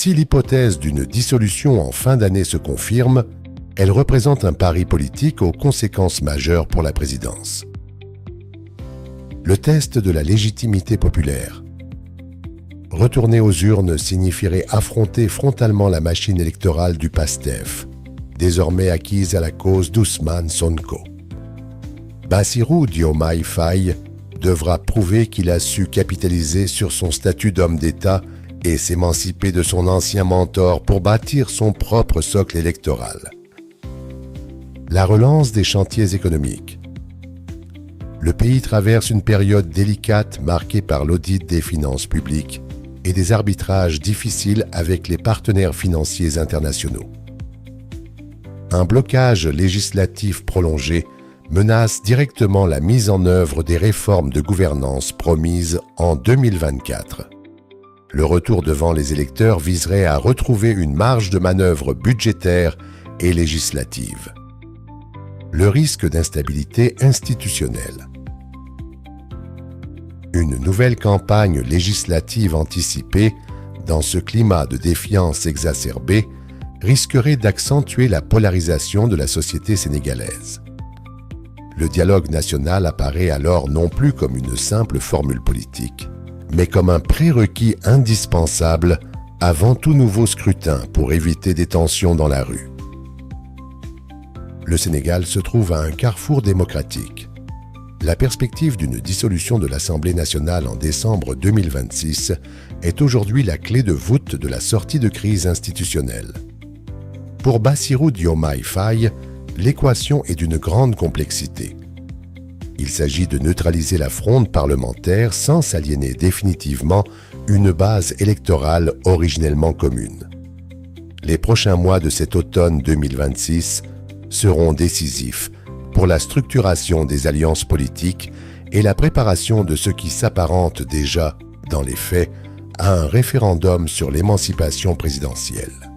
Si l'hypothèse d'une dissolution en fin d'année se confirme, elle représente un pari politique aux conséquences majeures pour la présidence. Le test de la légitimité populaire. Retourner aux urnes signifierait affronter frontalement la machine électorale du PASTEF, désormais acquise à la cause d'Ousmane Sonko. Bassirou Diomaye Faye devra prouver qu'il a su capitaliser sur son statut d'homme d'État et s'émanciper de son ancien mentor pour bâtir son propre socle électoral. La relance des chantiers économiques. Le pays traverse une période délicate marquée par l'audit des finances publiques et des arbitrages difficiles avec les partenaires financiers internationaux. Un blocage législatif prolongé menace directement la mise en œuvre des réformes de gouvernance promises en 2024. Le retour devant les électeurs viserait à retrouver une marge de manœuvre budgétaire et législative. Le risque d'instabilité institutionnelle. Une nouvelle campagne législative anticipée, dans ce climat de défiance exacerbée, risquerait d'accentuer la polarisation de la société sénégalaise. Le dialogue national apparaît alors non plus comme une simple formule politique, mais comme un prérequis indispensable avant tout nouveau scrutin pour éviter des tensions dans la rue. Le Sénégal se trouve à un carrefour démocratique. La perspective d'une dissolution de l'Assemblée nationale en décembre 2026 est aujourd'hui la clé de voûte de la sortie de crise institutionnelle. Pour Bassirou Diomaye Faye, l'équation est d'une grande complexité. Il s'agit de neutraliser la fronde parlementaire sans s'aliéner définitivement une base électorale originellement commune. Les prochains mois de cet automne 2026 seront décisifs pour la structuration des alliances politiques et la préparation de ce qui s'apparente déjà, dans les faits, à un référendum sur l'émancipation présidentielle.